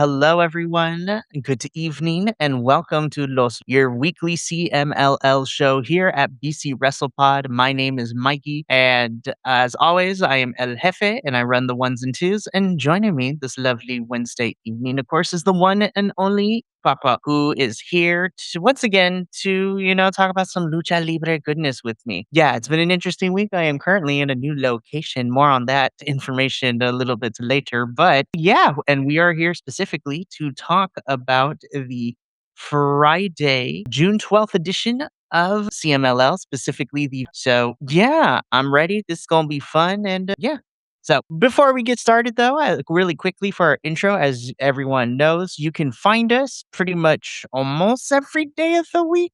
hello everyone. Good evening and welcome to your weekly CMLL show here at BC WrestlePod. My name is Mikey, and as always, I am El Jefe and I run the ones and twos. And joining me this lovely Wednesday evening, of course, is the one and only Papa, who is here to once again to, talk about some lucha libre goodness with me. Yeah, it's been an interesting week. I am currently in a new location. More on that information a little bit later. But yeah, and we are here specifically to talk about the Friday, June 12th edition of CMLL, specifically so yeah, I'm ready. This is gonna be fun and yeah. So before we get started, though, really quickly for our intro, as everyone knows, you can find us pretty much almost every day of the week.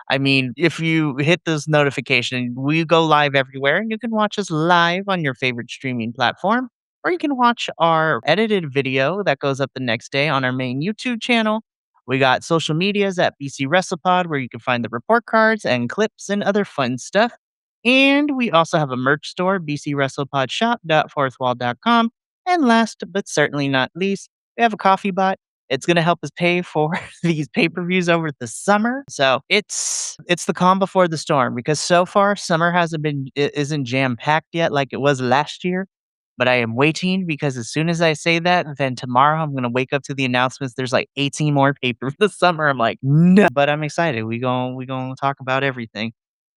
I mean, if you hit those notifications, we go live everywhere, and you can watch us live on your favorite streaming platform, or you can watch our edited video that goes up the next day on our main YouTube channel. We got social medias at BC WrestlePod, where you can find the report cards and clips and other fun stuff. And we also have a merch store, bcwrestlepodshop.fourthwall.com. And last but certainly not least, we have a coffee bot. It's going to help us pay for these pay-per-views over the summer. So it's the calm before the storm, because so far summer isn't jam-packed yet like it was last year. But I am waiting, because as soon as I say that, then tomorrow I'm going to wake up to the announcements. There's like 18 more pay-per this summer. I'm like, no, but I'm excited. We going to talk about everything.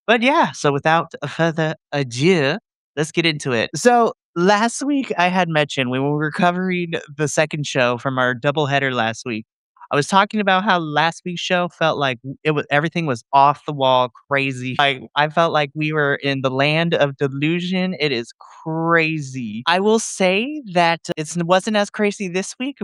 But yeah, so without further ado, let's get into it. So last week I had mentioned, when we were covering the second show from our doubleheader last week, I was talking about how last week's show felt like everything was off the wall crazy. I felt like we were in the land of delusion. It is crazy. I will say that it wasn't as crazy this week.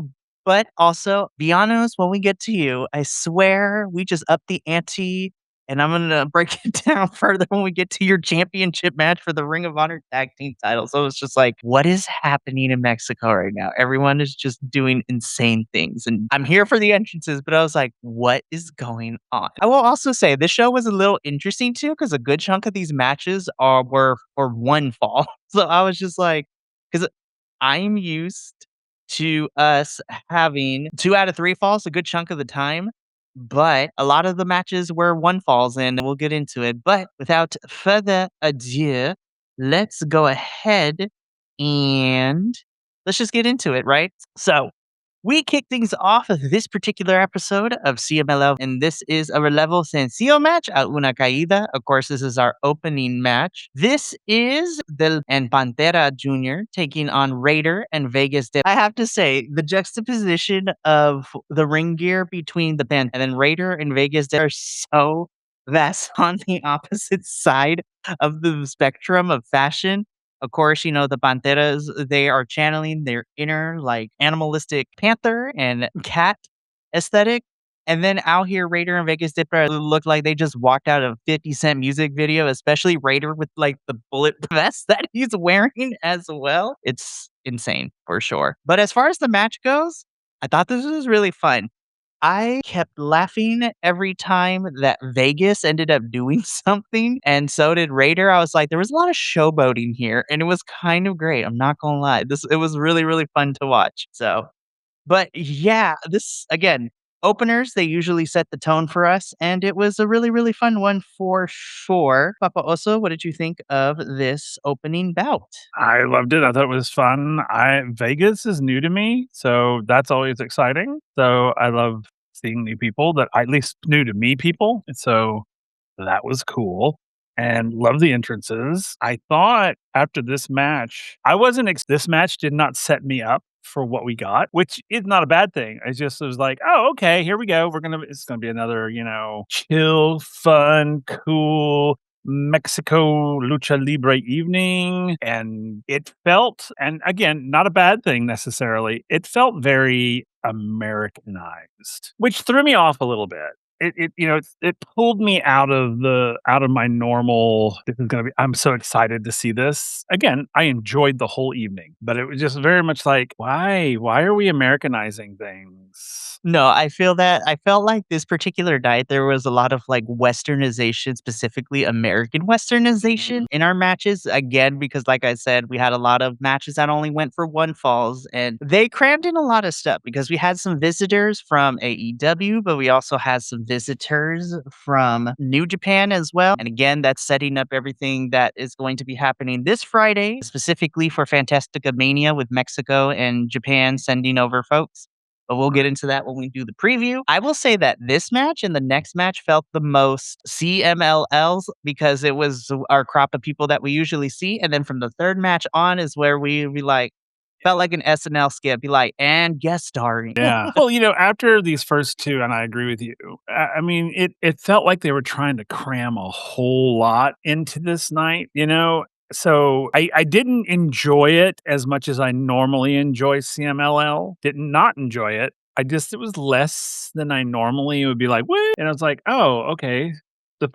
But also, be honest, when we get to you, I swear we just up the ante, and I'm gonna break it down further when we get to your championship match for the Ring of Honor tag team title. So it's just like, what is happening in Mexico right now? Everyone is just doing insane things. And I'm here for the entrances, but I was like, what is going on? I will also say this show was a little interesting too, because a good chunk of these matches were for one fall. So I was just like, because I'm used to us having 2 out of 3 falls a good chunk of the time, but a lot of the matches were 1 falls, and we'll get into it. But without further ado, let's go ahead and let's just get into it, right? So we kick things off of this particular episode of CMLL, and this is a Relevo Sencillo match, a una caída. Of course, this is our opening match. This is Del and Pantera Jr. taking on Raider and Vegas. I have to say, the juxtaposition of the ring gear between the band and then Raider and Vegas are so vast on the opposite side of the spectrum of fashion. Of course, the Panteras, they are channeling their inner, like, animalistic panther and cat aesthetic. And then out here, Raider and Vegas Dipper look like they just walked out of a 50 Cent music video, especially Raider with, like, the bullet vest that he's wearing as well. It's insane for sure. But as far as the match goes, I thought this was really fun. I kept laughing every time that Vegas ended up doing something, and so did Raider. I was like, there was a lot of showboating here, and it was kind of great. I'm not gonna lie. It was really, really fun to watch. So, but yeah, this again, openers, they usually set the tone for us, and it was a really, really fun one for sure. Papa Oso, what did you think of this opening bout? I loved it. I thought it was fun. Vegas is new to me, so that's always exciting. So I love seeing new people that at least new to me people. And so that was cool. And love the entrances. I thought after this match, I wasn't this match did not set me up for what we got, which is not a bad thing. I just was like, oh, okay, here we go. It's gonna be another, chill, fun, cool Mexico lucha libre evening. And it felt, and again, not a bad thing necessarily, it felt very Americanized, which threw me off a little bit. It pulled me out of my normal. This is gonna be. I'm so excited to see this again. I enjoyed the whole evening, but it was just very much like, why are we Americanizing things? No, I feel that I felt like this particular night, there was a lot of, like, Westernization, specifically American Westernization Mhm. in our matches, again, because like I said, we had a lot of matches that only went for 1 falls, and they crammed in a lot of stuff because we had some visitors from AEW, but we also had some visitors from New Japan as well, and again, that's setting up everything that is going to be happening this Friday, specifically for Fantastica Mania with Mexico and Japan sending over folks, but we'll get into that when we do the preview. I will say that this match and the next match felt the most CMLLs because it was our crop of people that we usually see. And then from the third match on is where we like felt like an SNL skit, be like, and guest starring. Yeah. Well, after these first 2, and I agree with you, I mean, it felt like they were trying to cram a whole lot into this night, you know? So, I didn't enjoy it as much as I normally enjoy CMLL, did not enjoy it. It was less than I normally would be like, "What?" And I was like, "Oh, okay."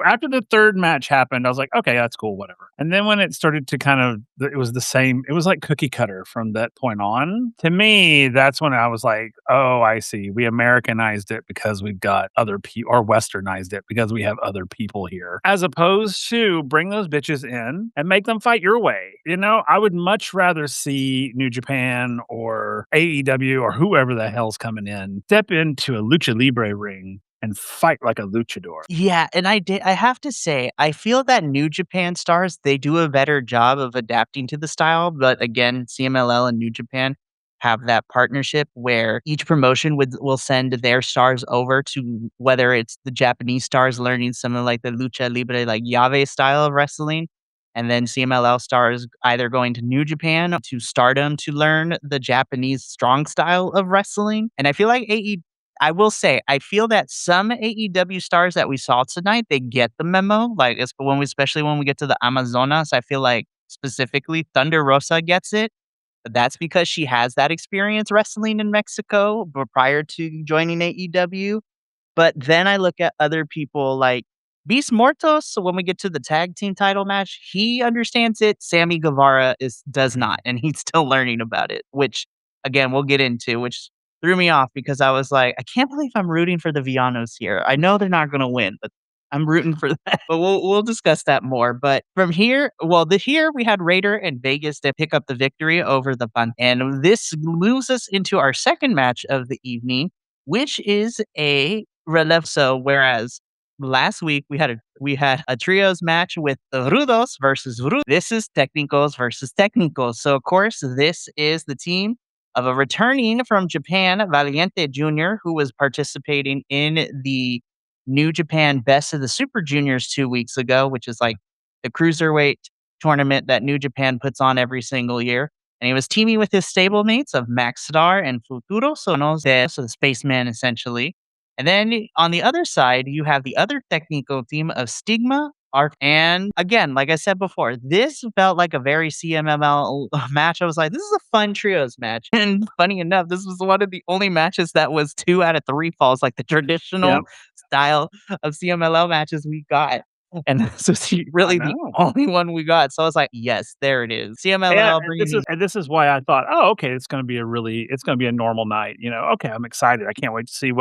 After the 3rd match happened, I was like, "Okay, that's cool, whatever." And then when it started to it was the same, it was like cookie cutter from that point on. To me, that's when I was like, "Oh, I see. We Americanized it because we've got other people, or Westernized it because we have other people here." As opposed to bring those bitches in and make them fight your way. I would much rather see New Japan or AEW or whoever the hell's coming in step into a lucha libre ring and fight like a luchador. Yeah, and I have to say, I feel that New Japan stars, they do a better job of adapting to the style, but again, CMLL and New Japan have that partnership where each promotion will send their stars over to whether it's the Japanese stars learning something like the lucha libre, like Yave style of wrestling, and then CMLL stars either going to New Japan to Stardom to learn the Japanese strong style of wrestling. And I feel like I will say, I feel that some AEW stars that we saw tonight, they get the memo. Like, especially when we get to the Amazonas, I feel like specifically Thunder Rosa gets it. But that's because she has that experience wrestling in Mexico prior to joining AEW. But then I look at other people like Beast Mortos. So when we get to the tag team title match, he understands it. Sammy Guevara does not, and he's still learning about it, which again we'll get into, which threw me off because I was like, I can't believe I'm rooting for the Villanos here. I know they're not gonna win, but I'm rooting for that. But we'll discuss that more. But from here, well, here we had Raider and Vegas to pick up the victory over the Bun. And this moves us into our second match of the evening, which is a relevo. So whereas last week we had a trios match with the Rudos versus Rudos. This is Technicos versus Technicos. So of course, this is the team of a returning from Japan, Valiente Jr., who was participating in the New Japan Best of the Super Juniors 2 weeks ago, which is like the cruiserweight tournament that New Japan puts on every single year. And he was teaming with his stablemates of Max Star and Futuro Sonos, so the spaceman essentially. And then on the other side, you have the other technical team of Stigma, Arc, and again, like I said before, this felt like a very CMML match. I was like, this is a fun trios match. And funny enough, this was one of the only matches that was 2 out of 3 falls, like the traditional Yep. style of CMLL matches we got. And this was I really the know. only one we got. So I was like, yes, there it is. Yeah, CMLL and bringing this is these. and this is why I thought, "Oh, okay, it's gonna be a normal night," "Okay, I'm excited. I can't wait to see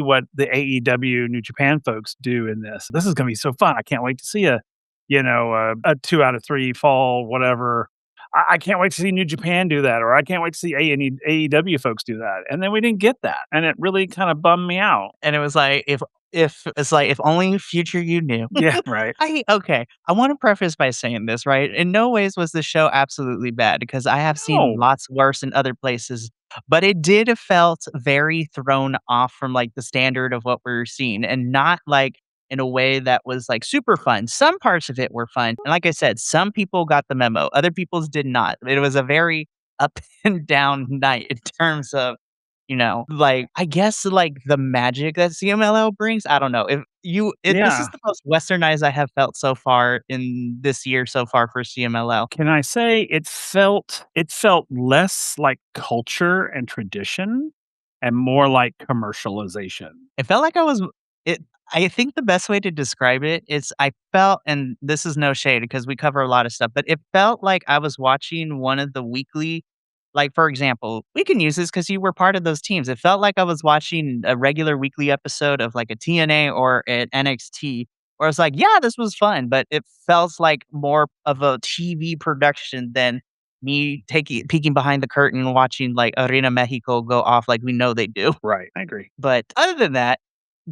what the AEW New Japan folks do in this. This is gonna be so fun. I can't wait to see a 2 out of 3 fall, whatever. I can't wait to see New Japan do that, or I can't wait to see AEW folks do that." And then we didn't get that, and it really kinda bummed me out. And it was like, if it's like, if only future you knew. Yeah, right. I wanna preface by saying this, right? In no ways was the show absolutely bad because I have seen No. lots worse in other places, but it did felt very thrown off from, like, the standard of what we're seeing and not, like, in a way that was, like, super fun. Some parts of it were fun, and like I said, some people got the memo, other people's did not. It was a very up and down night in terms of, like, I guess, like, the magic that CMLL brings. I don't know. If you it This is Yeah. the most westernized I have felt so far in this year so far for CMLL. Can I say it felt less like culture and tradition and more like commercialization. It felt like it I think the best way to describe it is I felt, and this is no shade because we cover a lot of stuff, but it felt like I was watching one of the weekly, Like, for example, we can use this because you were part of those teams. It felt like I was watching a regular weekly episode of like a TNA or an NXT, where it's like, yeah, this was fun, but it felt like more of a TV production than me taking peeking behind the curtain and watching like Arena Mexico go off like we know they do. Right. I agree. But other than that,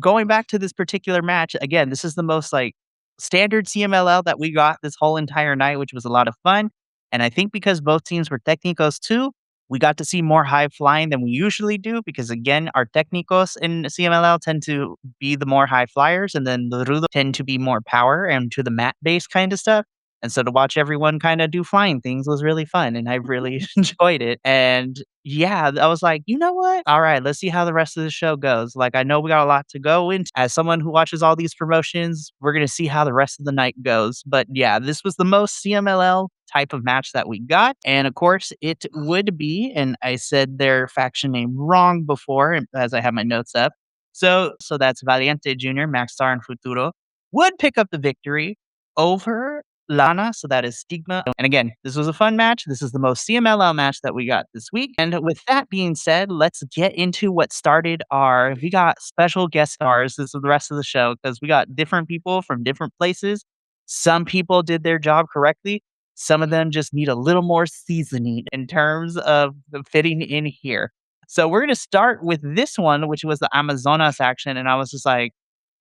going back to this particular match, again, this is the most like standard CMLL that we got this whole entire night, which was a lot of fun. And I think because both teams were Technicos too, we got to see more high flying than we usually do because again, our Technicos in CMLL tend to be the more high flyers and then the Rudo tend to be more power and to the mat based kind of stuff. And so to watch everyone kind of do flying things was really fun and I really enjoyed it. And yeah, I was like, you know what? All right, let's see how the rest of the show goes. Like, I know we got a lot to go into. As someone who watches all these promotions, we're going to see how the rest of the night goes. But yeah, this was the most CMLL type of match that we got. And of course, it would be, and I said their faction name wrong before as I have my notes up. So that's Valiente Jr., Max Star, and Futuro would pick up the victory over Lana, so that is Stigma. And again, this was a fun match. This is the most CMLL match that we got this week. And with that being said, let's get into what started our. We got special guest stars. This is the rest of the show because we got different people from different places. Some people did their job correctly. Some of them just need a little more seasoning in terms of the fitting in here. So we're going to start with this one, which was the Amazonas action. And I was just like,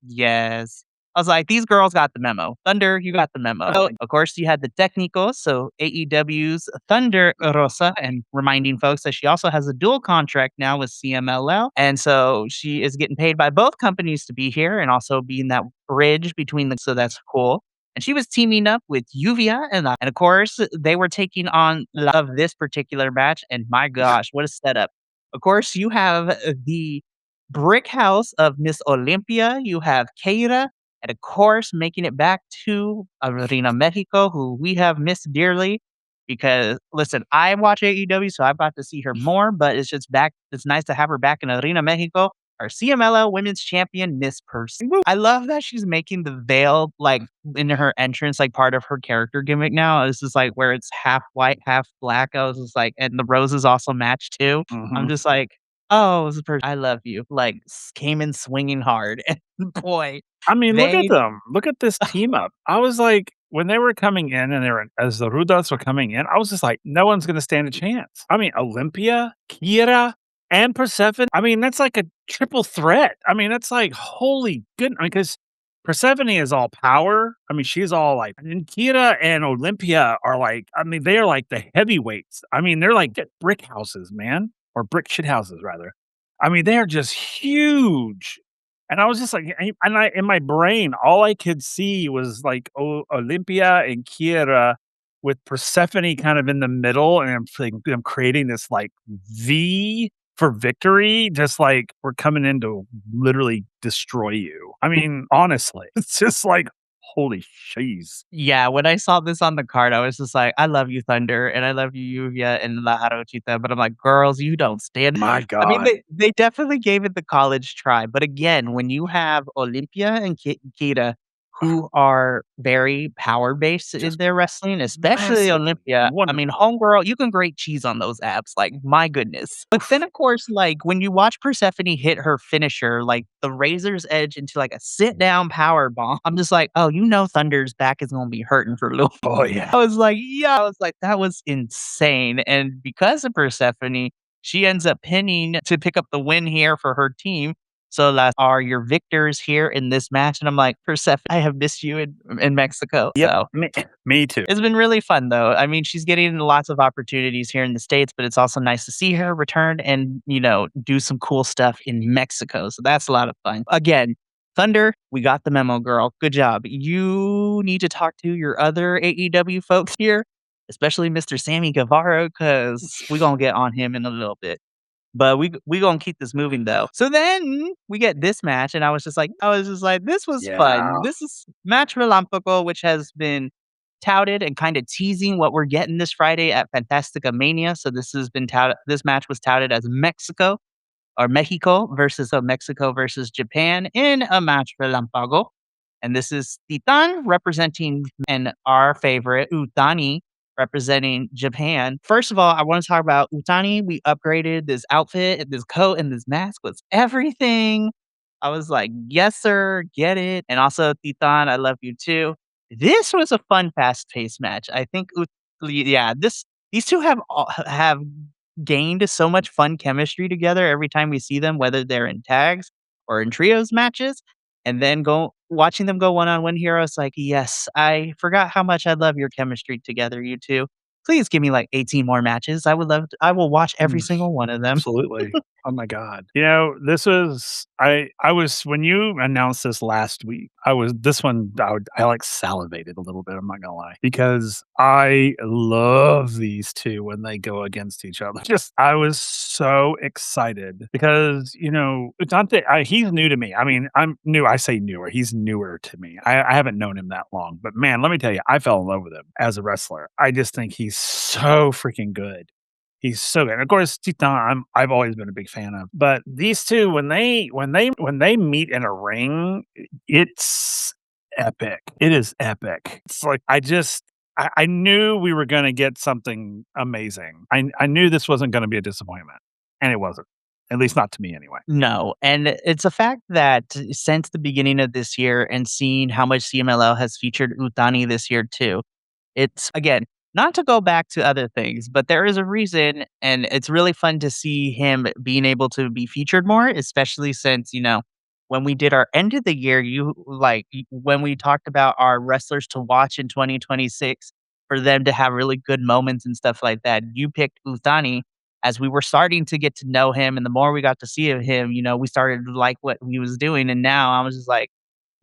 yes. I was like, these girls got the memo. Thunder, you got the memo. So, of course, you had the Technicos, so AEW's Thunder Rosa, and reminding folks that she also has a dual contract now with CMLL. And so she is getting paid by both companies to be here and also being that bridge between them. So that's cool. And she was teaming up with Yuvia and of course, they were taking on Love this particular match. And my gosh, what a setup. Of course, you have the brick house of Miss Olympia. You have Keira and of course, making it back to Arena Mexico, who we have missed dearly. Because listen, I watch AEW, so I've got to see her more, but it's just back. It's nice to have her back in Arena Mexico. Our CMLL Women's Champion, Miss Person. I love that she's making the veil like in her entrance, like part of her character gimmick now. This is like where it's half white, half black. I was just like, and the roses also match too. I'm Mhm. just like, oh, this person, I love you. Like came in swinging hard, and boy, I mean, look at they them. Look at this team up. I was like, when they were coming in and they were as the Rudas were coming in, I was just like, no one's gonna stand a chance. I mean, Olympia, Kira, and Persephone. I mean, that's like a triple threat. I mean, that's like holy good. Because Persephone is all power. I mean, she's all like, and Kira and Olympia are like, I mean, they are like the heavyweights. I mean, they're like brick houses, man, or brick shit houses rather. I mean, they are just huge. And I was just like, and I in my brain, all I could see was like Olympia and Kiera with Persephone kind of in the middle, and I'm creating this like V for victory, just like we're coming in to literally destroy you. I mean, honestly, it's just like holy cheese. yeah, when I saw this on the card, I was just like, I love you, Thunder, and I love you, Yuvia and La Jarochita. But I'm like, girls, you don't stand. My I mean, God. they definitely gave it the college try. But again, when you have Olympia and Kita, who are very power based in Just their wrestling, especially massive. Olympia. I mean, Wonderful. homegirl, you can grate cheese on those abs. Like, my goodness. But then, of course, like when you watch Persephone hit her finisher, like the razor's edge into like a sit down power bomb, I'm just like, oh, you know, Thunder's back is going to be hurting for a little. Oh yeah. I was like, yeah, I was like, that was insane. And because of Persephone, she ends up pinning to pick up the win here for her team. So that are your victors here in this match. And I'm like, Persephone, I have missed you in Mexico. Yep. So Me too. it's been really fun though. I mean, she's getting lots of opportunities here in the States, but it's also nice to see her return and, you know, do some cool stuff in Mexico. So that's a lot of fun. Again, Thunder, we got the memo, girl. Good job. You need to talk to your other AEW folks here, especially Mr. Sammy Guevara, because we're going to get on him in a little bit. But we gonna keep this moving though. So then we get this match, and I was just like, this was fun. Yeah. This is match Relámpago, which has been touted and kind of teasing what we're getting this Friday at Fantastica Mania. So this has been touted. This match was touted as Mexico versus Japan in a match Relámpago. And this is Titan representing and our favorite Utani representing Japan. First of all, I want to talk about Utani. We upgraded this outfit, and this coat, and this mask was everything. I was like, "Yes, sir, get it." And also, Titan, I love you too. This was a fun, fast-paced match. I think, yeah, these two have gained so much fun chemistry together every time we see them, whether they're in tags or in trios matches. And then go watching them go one-on-one here, I was like, "Yes, I forgot how much I love your chemistry together, you 2. Please give me, like, 18 more matches. I will watch every Mm. single one of them." Absolutely. Oh my god. This was I was when you announced this last week, this one I like salivated a little bit, I'm not gonna lie, because I love these 2 when they go against each other. Just I was so excited because, it's not that he's new to me. I mean, I'm new. I say newer. He's newer to me. I haven't known him that long, but man, let me tell you, I fell in love with him as a wrestler. I just think he's so freaking good. He's so good. And of course, Titan, I've always been a big fan of. But these 2, when they meet in a ring, it's epic. It is epic. It's like I knew we were gonna get something amazing. I knew this wasn't gonna be a disappointment, and it wasn't. At least not to me anyway. No, and it's a fact that since the beginning of this year and seeing how much CMLL has featured Utani this year too, it's again, not to go back to other things, but there is a reason, and it's really fun to see him being able to be featured more, especially since, when we did our end of the year, when we talked about our wrestlers to watch in 2026 for them to have really good moments and stuff like that, you picked Uthani as we were starting to get to know him, and the more we got to see of him, we started to like what he was doing, and now I was just like,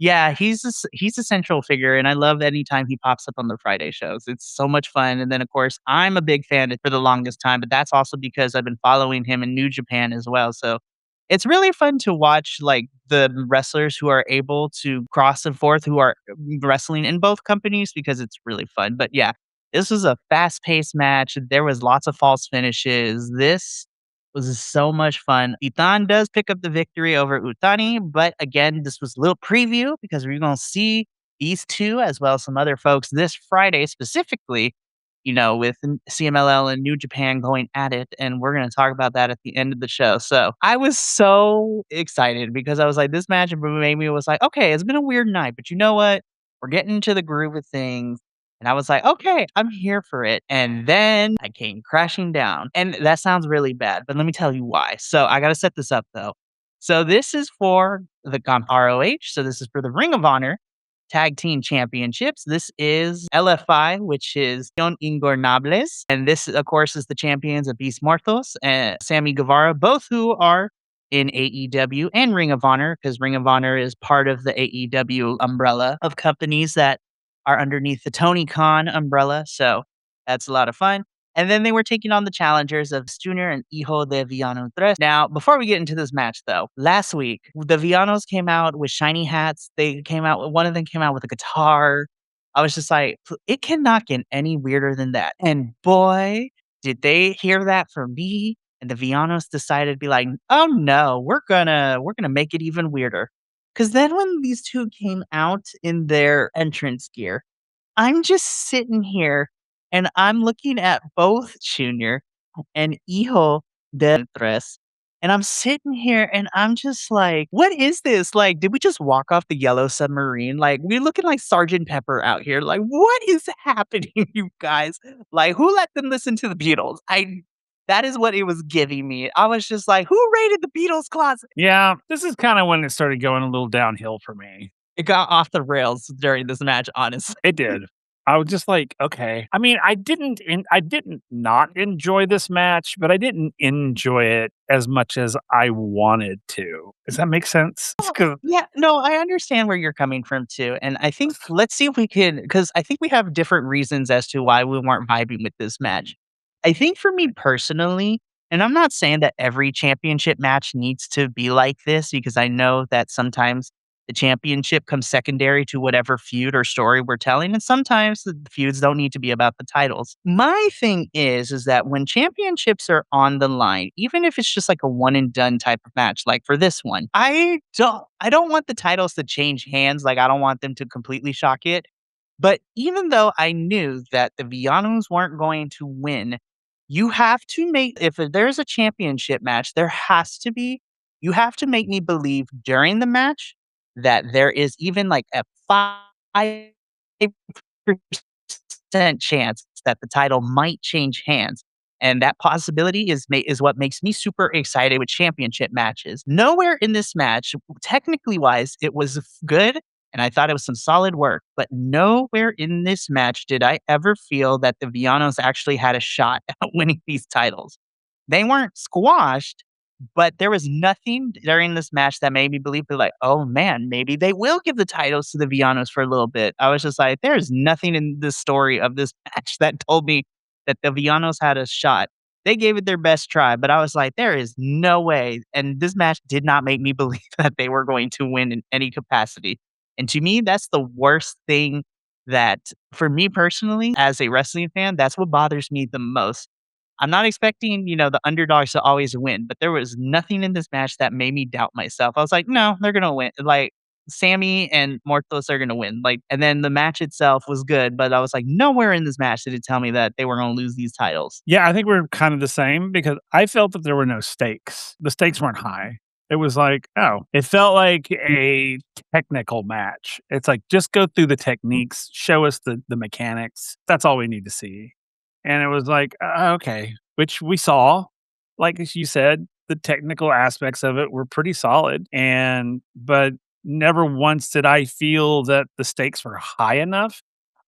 yeah, he's a central figure, and I love anytime he pops up on the Friday shows. It's so much fun, and then, of course, I'm a big fan for the longest time, but that's also because I've been following him in New Japan as well, so it's really fun to watch, like, the wrestlers who are able to cross and forth, who are wrestling in both companies because it's really fun, but yeah, this was a fast-paced match, there was lots of false finishes. This was so much fun. Titan does pick up the victory over Utani, but again, this was a little preview because we're gonna see these 2 as well as some other folks this Friday specifically, with CMLL and New Japan going at it, and we're gonna talk about that at the end of the show. So I was so excited because I was like, this match made me was like, okay, it's been a weird night, but you know what? We're getting into the groove of things. And I was like, "Okay, I'm here for it." And then I came crashing down. And that sounds really bad, but let me tell you why. So I gotta set this up though. So this is for the ROH. So this is for the Ring of Honor Tag Team Championships. This is LFI, which is Yon Ingornables. And this, of course, is the champions of Beast Mortos and Sammy Guevara, both who are in AEW and Ring of Honor, because Ring of Honor is part of the AEW umbrella of companies that are underneath the Tony Khan umbrella. So that's a lot of fun. And then they were taking on the challengers of Stuner and Hijo de Villano Tres. Now, before we get into this match, though, last week the Villanos came out with shiny hats. One of them came out with a guitar. I was just like, it cannot get any weirder than that. And boy, did they hear that from me. And the Villanos decided to be like, oh no, we're gonna make it even weirder. Because then when these 2 came out in their entrance gear, I'm just sitting here and I'm looking at both Junior and Hijo de Tres, and I'm sitting here and I'm just like, "What is this? Like, did we just walk off the Yellow Submarine? Like, we're looking like Sergeant Pepper out here. Like, what is happening, you guys? Like, who let them listen to the Beatles?" I That is what it was giving me. I was just like, "Who raided the Beatles closet?" Yeah, this is kinda when it started going a little downhill for me. It got off the rails during this match, honestly. It did. I was just like, "Okay." I mean, I didn't not enjoy this match, but I didn't enjoy it as much as I wanted to. Does that make sense? It's 'cause Yeah, no, I understand where you're coming from too. And I think let's see if we can, because I think we have different reasons as to why we weren't vibing with this match. I think for me personally, and I'm not saying that every championship match needs to be like this, because I know that sometimes the championship comes secondary to whatever feud or story we're telling. And sometimes the feuds don't need to be about the titles. My thing is that when championships are on the line, even if it's just like a one and done type of match, like for this one, I don't want the titles to change hands. Like I don't want them to completely shock it. But even though I knew that the Villanos weren't going to win, you have to make if there's a championship match, there has to be you have to make me believe during the match that there is even like a 5% chance that the title might change hands. And that possibility is what makes me super excited with championship matches. Nowhere in this match, technically wise, it was good, and I thought it was some solid work. But nowhere in this match did I ever feel that the Villanos actually had a shot at winning these titles. They weren't squashed, but there was nothing during this match that made me believe that, like, oh man, maybe they will give the titles to the Villanos for a little bit. I was just like, there's nothing in the story of this match that told me that the Villanos had a shot. They gave it their best try, but I was like, there is no way. And this match did not make me believe that they were going to win in any capacity. And to me, that's the worst thing that, for me personally, as a wrestling fan, that's what bothers me the most. I'm not expecting, the underdogs to always win, but there was nothing in this match that made me doubt myself. I was like, no, they're gonna win. Like Sammy and Mortos are gonna win. Like, and then the match itself was good, but I was like, nowhere in this match did it tell me that they were gonna lose these titles. Yeah, I think we're kind of the same because I felt that there were no stakes. The stakes weren't high. It was like, oh, it felt like a technical match. It's like, just go through the techniques, show us the mechanics. That's all we need to see. And it was like, okay, which we saw. Like as you said, the technical aspects of it were pretty solid. But never once did I feel that the stakes were high enough.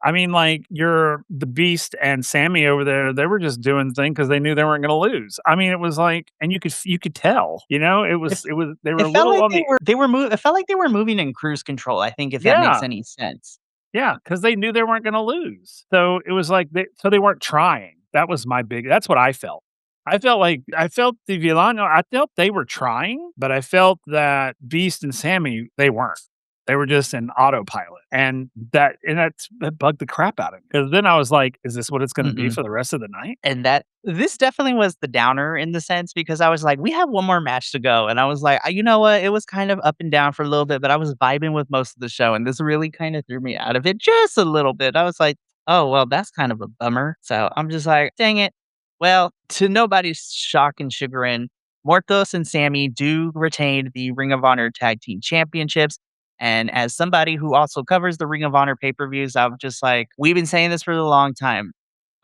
I mean, like, the Beast and Sammy over there, they were just doing the thing because they knew they weren't gonna lose. I mean, it was like and you could tell, It, they were it a felt little like on the it felt like they were moving in cruise control, I think, if that makes yeah, any sense. yeah, because they knew they weren't gonna lose. So, it was like they weren't trying. That's what I felt. I felt the Villano I felt they were trying, but I felt that Beast and Sammy, they weren't. They were just in autopilot, that bugged the crap out of me. Because then I was like, "Is this what it's gonna be Mm-mm. for the rest of the night?" And that this definitely was the downer in the sense because I was like, we have one more match to go. And I was like, you know what? It was kind of up and down for a little bit, but I was vibing with most of the show. And this really kind of threw me out of it just a little bit. I was like, oh, well, that's kind of a bummer. So I'm just like, dang it. Well, to nobody's shock and chagrin, Mortos and Sammy do retain the Ring of Honor Tag Team Championships. And as somebody who also covers the Ring of Honor pay per views, I'm just like, we've been saying this for a long time.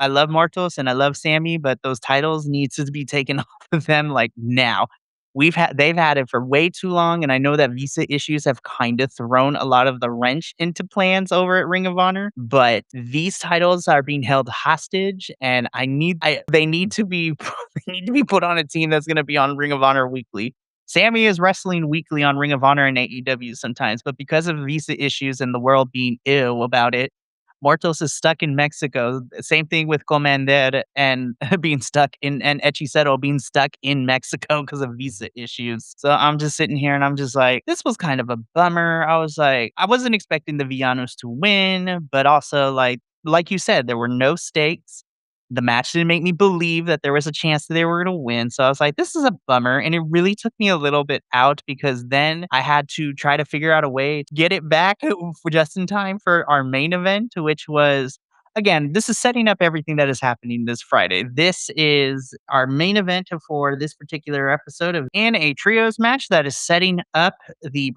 I love Martos and I love Sammy, but those titles needs to be taken off of them like now. They've had it for way too long, and I know that visa issues have kind of thrown a lot of the wrench into plans over at Ring of Honor, but these titles are being held hostage, and they need to be they need to be put on a team that's gonna be on Ring of Honor weekly. Sammy is wrestling weekly on Ring of Honor and AEW sometimes, but because of visa issues and the world being ill about it, Mortos is stuck in Mexico. Same thing with Commander and being stuck in and Hechicero being stuck in Mexico because of visa issues. So I'm just sitting here and I'm just like, this was kind of a bummer. I was like, I wasn't expecting the Villanos to win, but also like you said, there were no stakes. The match didn't make me believe that there was a chance that they were going to win. So I was like, this is a bummer. And it really took me a little bit out because then I had to try to figure out a way to get it back for just in time for our main event, which was, again, this is setting up everything that is happening this Friday. This is our main event for this particular episode of in a trios match that is setting up the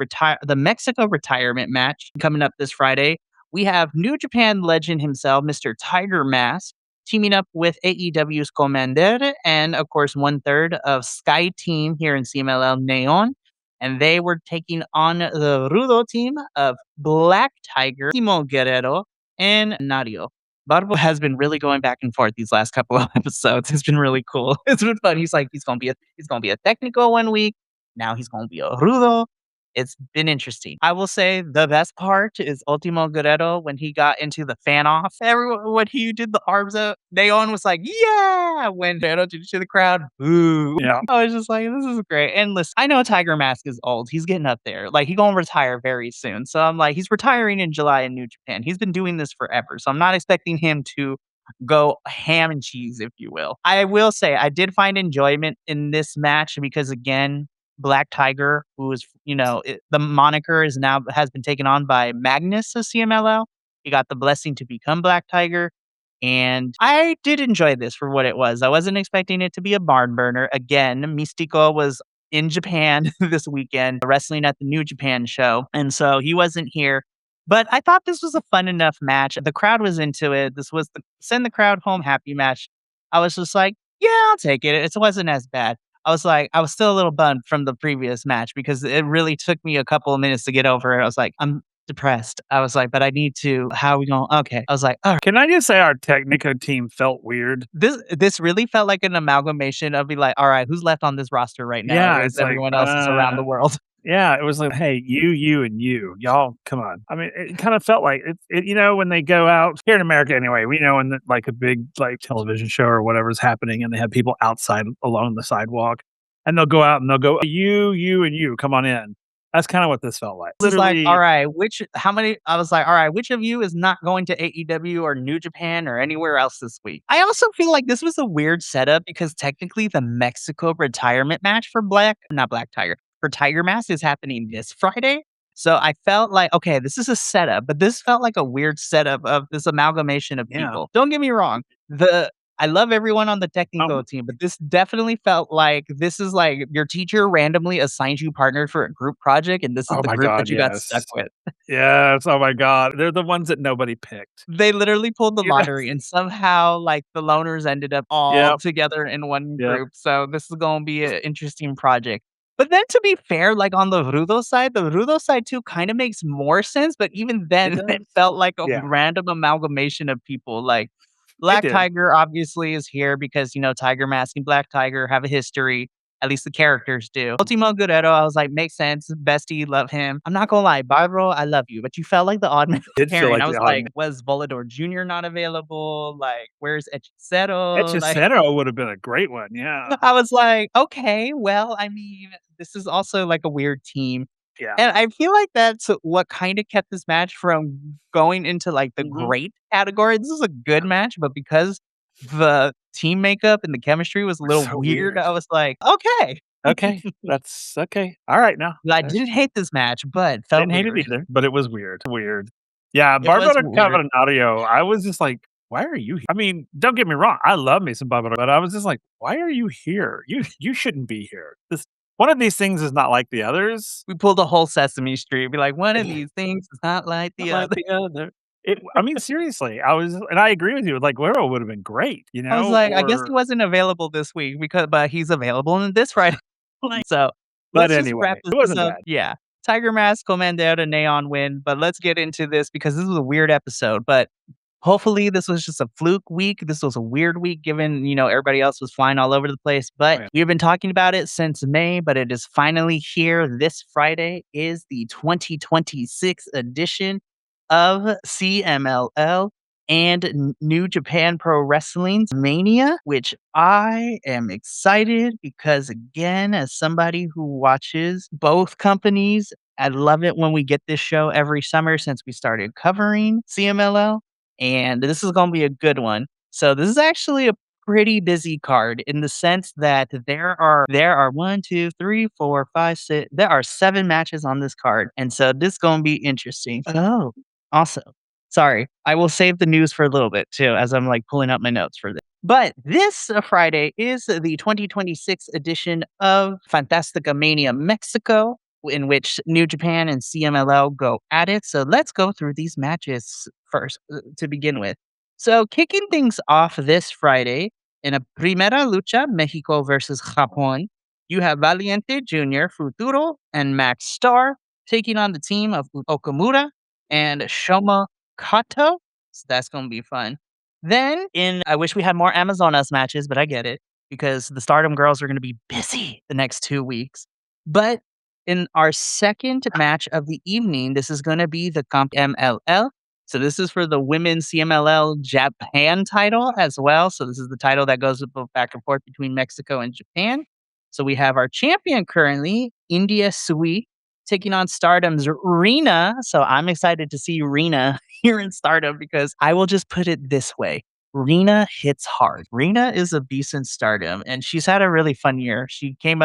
Mexico retirement match coming up this Friday. We have New Japan legend himself, Mr. Tiger Mask, teaming up with AEW's Commander and, of course, one third of Sky Team here in CMLL Neon. And they were taking on the Rudo team of Black Tiger, Timo Guerrero, and Nario. Barbo has been really going back and forth these last couple of episodes. It's been really cool. It's been fun. He's like, he's gonna be a technical one week. Now he's gonna be a Rudo. It's been interesting. I will say the best part is Ultimo Guerrero when he got into the fan off. Everyone, when he did the arms up, Neon was like, yeah. When Guerrero did it to the crowd, boo. Yeah. I was just like, this is great. And listen, I know Tiger Mask is old. He's getting up there. Like, he's going to retire very soon. So I'm like, he's retiring in July in New Japan. He's been doing this forever. So I'm not expecting him to go ham and cheese, if you will. I will say I did find enjoyment in this match because, again, Black Tiger, who is, the moniker is now has been taken on by Magnus of CMLL. He got the blessing to become Black Tiger. And I did enjoy this for what it was. I wasn't expecting it to be a barn burner. Again, Mystico was in Japan this weekend, wrestling at the New Japan show. And so he wasn't here. But I thought this was a fun enough match. The crowd was into it. This was the send the crowd home happy match. I was just like, yeah, I'll take it. It wasn't as bad. I was still a little bummed from the previous match because it really took me a couple of minutes to get over it. I was like, I'm depressed. I was like, but I need to, how are we going? Okay. I was like, all right. Can I just say our Technico team felt weird? This really felt like an amalgamation of be like, all right, who's left on this roster right now? Yeah, Because it's like, everyone else is around the world. yeah, it was like, "Hey, you, and you. Y'all, come on." I mean, it kinda felt like when they go out here in America anyway, we know when the like, a big, like, television show or whatever's happening, and they have people outside along the sidewalk, and they'll go out and they'll go, you, and you, come on in." That's kinda what this felt like. This is like, all Literally, right, how many? I was like, all right, which of you is not going to AEW or New Japan or anywhere else this week? I also feel like this was a weird setup because technically the Mexico retirement match for not Black Tiger, for Tiger Mask is happening this Friday. So I felt like, okay, this is a setup, but this felt like a weird setup of this amalgamation of yeah. people. Don't get me wrong. I love everyone on the technical team, but this definitely felt like this is like your teacher randomly assigns you partnered for a group project, and this is Oh the my group god, that you got stuck yes. with. Yes, oh my god. They're the ones that nobody picked. They literally pulled the You know? lottery, and somehow, like, the loners ended up all Yep, together in one yep. group, so this is gonna be an interesting project. But then to be fair, like, on the Rudo side too kinda makes more sense, but even It then, it does. felt like a Yeah, random amalgamation of people, like, it Black did. Tiger obviously is here because, Tiger Mask and Black Tiger have a history, at least the characters do. Ultimo Guerrero, I was like, "Makes sense, bestie, love him." I'm not gonna lie, Barbaro, I love you, but you felt like the odd man Did feel pairing. like I the was odd like, man. "Was Volador Jr. not available? Like, where's Hechicero?" Like, Hechicero would have been a great one, yeah. I was like, "Okay, well, I mean, this is also, like, a weird team." Yeah. And I feel like that's what kinda kept this match from going into, like, the Mhm. great category. This is a good match, but because the team makeup and the chemistry was a little So weird, weird. I was like, "Okay." Okay, that's okay. Alright now. I That's didn't hate this match, but felt didn't hate it weird. either, but it was weird, weird. Yeah, It was Barbara weird. Cavernario, I was just like, "Why are you he" I mean, don't get me wrong, I love me some Barbara, but I was just like, "Why are you here? You shouldn't be here. This one of these things is not like the others." We pulled a whole Sesame Street, be like, "One of these things is not like Not the like other." the other. I mean, seriously, and I agree with you, like, Guerrero would have been great, I was like, "I guess he or wasn't available this week but he's available in this Friday." Like, so, but let's just anyway, wrap it this wasn't up. bad. Yeah. Tiger Mask, Commander, Neon win, but let's get into this because this was a weird episode, but hopefully this was just a fluke week. This was a weird week given, everybody else was flying all over the place, Oh, but yeah. we've been talking about it since May, but it is finally here. This Friday is the 2026 edition of CMLL and New Japan Pro Wrestling's Mania, which I am excited because, again, as somebody who watches both companies, I love it when we get this show every summer since we started covering CMLL, and this is going to be a good one. So this is actually a pretty busy card in the sense that there are 1, 2, 3, 4, 5, 6. There are 7 matches on this card, and so this is going to be interesting. Oh, awesome. Sorry, I will save the news for a little bit too, as I'm like pulling up my notes for this. But this Friday is the 2026 edition of Fantastica Mania Mexico, in which New Japan and CMLL go at it. So let's go through these matches first to begin with. So kicking things off this Friday in a Primera Lucha, Mexico versus Japón, you have Valiente Jr., Futuro, and Max Star taking on the team of Okamura and Shoma Kato. So that's going to be fun. Then I wish we had more Amazonas matches, but I get it because the Stardom girls are going to be busy the next 2 weeks. But in our second match of the evening, this is going to be the Comp MLL. So this is for the women's CMLL Japan title as well. So this is the title that goes back and forth between Mexico and Japan. So we have our champion currently, India Sui, taking on Stardom's Rena. So I'm excited to see Rena here in Stardom because I will just put it this way. Rena hits hard. Rena is a beast in Stardom, and she's had a really fun year. She came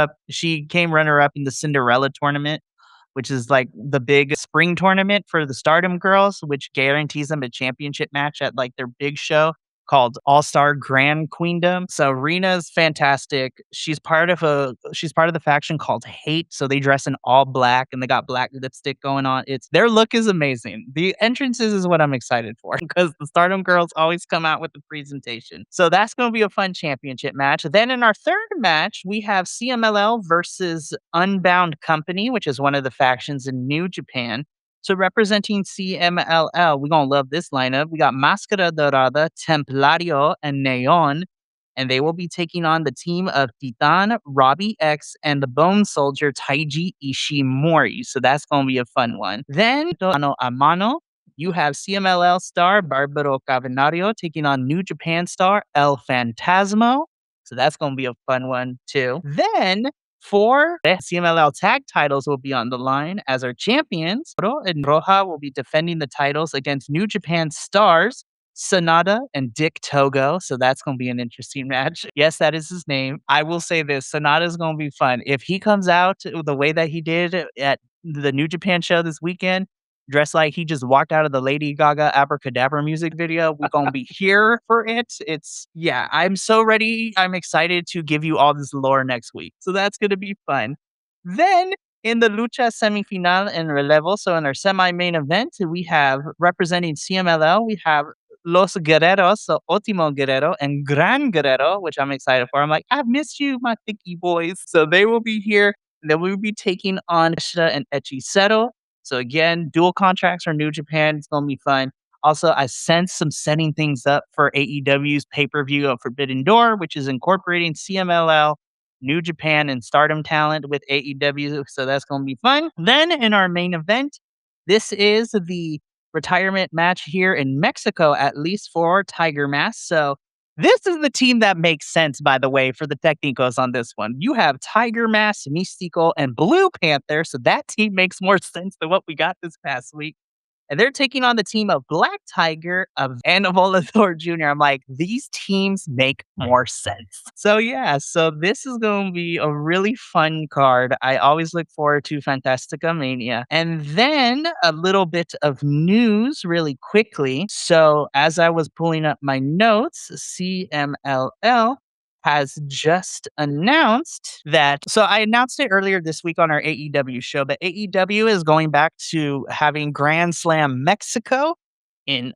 runner up in the Cinderella tournament which is like the big spring tournament for the Stardom girls, which guarantees them a championship match at like their big show called All-Star Grand Queendom. So Rena's fantastic. She's part of the faction called Hate. So they dress in all black and they got black lipstick going on. It's their look is amazing. The entrances is what I'm excited for because the Stardom girls always come out with the presentation. So that's going to be a fun championship match. Then in our third match, we have CMLL versus Unbound Company, which is one of the factions in New Japan. So representing CMLL, we're gonna love this lineup. We got Máscara Dorada, Templario, and Neon, and they will be taking on the team of Titan, Robbie X, and the Bone Soldier Taiji Ishimori. So that's gonna be a fun one. Then mano a mano, you have CMLL star Barbaro Cavernario taking on New Japan star El Fantasmo. So that's gonna be a fun one too. Then for the CMLL tag titles will be on the line as our champions. Oro and Roja will be defending the titles against New Japan stars Sonata and Dick Togo. So that's going to be an interesting match. Yes, that is his name. I will say this Sonata is going to be fun. If he comes out the way that he did at the New Japan show this weekend, dressed like he just walked out of the Lady Gaga Abracadabra music video. We're gonna be here for it. Yeah, I'm so ready. I'm excited to give you all this lore next week. So that's gonna be fun. Then in the Lucha semifinal and Relevo, so in our semi-main event, we have representing CMLL, we have Los Guerreros, so Ultimo Guerrero and Gran Guerrero, which I'm excited for. I'm like, I've missed you, my thicky boys. So they will be here. Then we will be taking on Shida and Hechicero. So again, dual contracts for New Japan. It's gonna be fun. Also, I sense some setting things up for AEW's pay-per-view of Forbidden Door, which is incorporating CMLL, New Japan, and Stardom talent with AEW. So that's gonna be fun. Then in our main event, this is the retirement match here in Mexico, at least for Tiger Mask. So this is the team that makes sense, by the way, for the Technicos on this one. You have Tiger Mask, Mystical, and Blue Panther. So that team makes more sense than what we got this past week. And they're taking on the team of Black Tiger and Volador Jr. I'm like, these teams make more sense. So yeah, so this is going to be a really fun card. I always look forward to Fantastica Mania. And then a little bit of news really quickly. So as I was pulling up my notes, CMLL has just announced that. So I announced it earlier this week on our AEW show, but AEW is going back to having Grand Slam Mexico in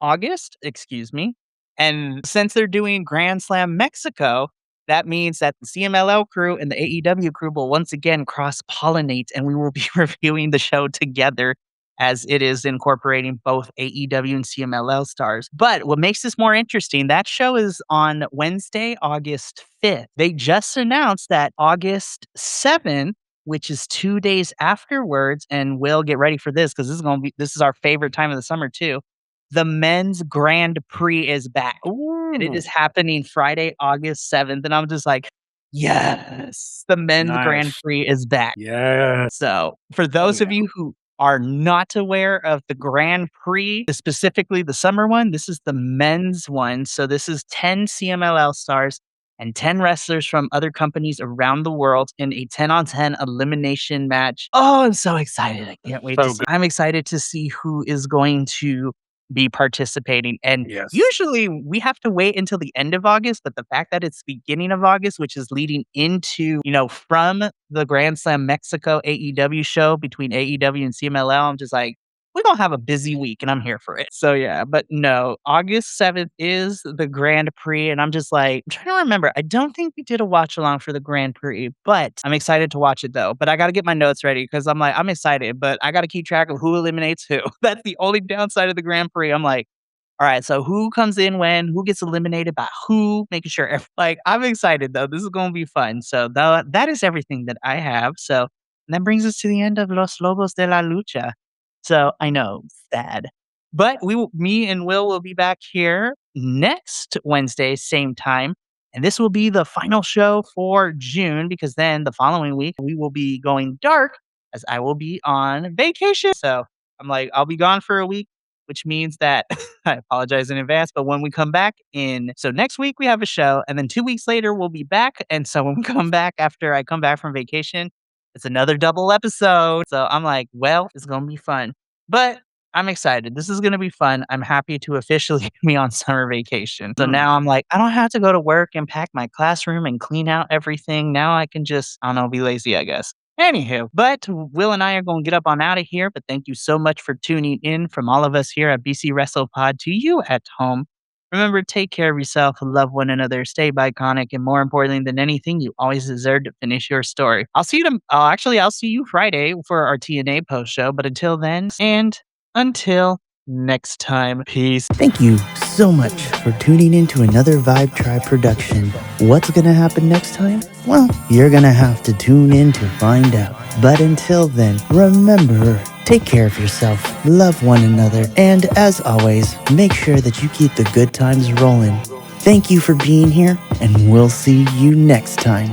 August, excuse me. And since they're doing Grand Slam Mexico, that means that the CMLL crew and the AEW crew will once again cross pollinate and we will be reviewing the show together as it is incorporating both AEW and CMLL stars. But what makes this more interesting, that show is on Wednesday, August 5th. They just announced that August 7th, which is 2 days afterwards, and we'll get ready for this because this is our favorite time of the summer too. The men's Grand Prix is back. And it Ooh, is happening Friday, August 7th. And I'm just like, yes, the men's Grand nice. Prix is back. Yeah. So, for Oh, those of yeah. you who are not aware of the Grand Prix, specifically the summer one, this is the men's one. So, this is 10 CMLL stars and 10 wrestlers from other companies around the world in a 10 on 10 elimination match. Oh, I'm so excited. I can't wait to So see. good. I'm excited to see who is going to be participating. And Yes. usually we have to wait until the end of August, but the fact that it's beginning of August, which is leading into, from the Grand Slam Mexico AEW show between AEW and CMLL, I'm just like, we're going to have a busy week and I'm here for it. So yeah, but no, August 7th is the Grand Prix. And I'm just like, I'm trying to remember. I don't think we did a watch along for the Grand Prix, but I'm excited to watch it though. But I got to get my notes ready because I'm like, I'm excited, but I got to keep track of who eliminates who. That's the only downside of the Grand Prix. I'm like, all right, so who comes in when, who gets eliminated by who, making sure, like, I'm excited though. This is going to be fun. So that is everything that I have. So that brings us to the end of Los Lobos de la Lucha. So I know, sad. But me and Will will be back here next Wednesday, same time. And this will be the final show for June because then the following week we will be going dark as I will be on vacation. So I'm like, I'll be gone for a week, which means that I apologize in advance. But when we come back so next week we have a show, and then 2 weeks later we'll be back. And so when we come back after I come back from vacation, It's another double episode. So I'm like, well, it's going to be fun. But I'm excited. This is going to be fun. I'm happy to officially be on summer vacation. So Mm. now I'm like, I don't have to go to work and pack my classroom and clean out everything. Now I can just, I don't know, be lazy, I guess. Anywho, but Will and I are going to get up on out of here. But thank you so much for tuning in from all of us here at BC Wrestle Pod to you at home. Remember, take care of yourself, love one another, stay iconic, and more importantly than anything, you always deserve to finish your story. I'll see you. I'll see you Friday for our TNA post show. But until then, and until next time, peace. Thank you so much for tuning in to another Vibe Tribe production. What's gonna happen next time? Well, you're gonna have to tune in to find out. But until then, remember, take care of yourself, love one another, and as always, make sure that you keep the good times rolling. Thank you for being here, and we'll see you next time.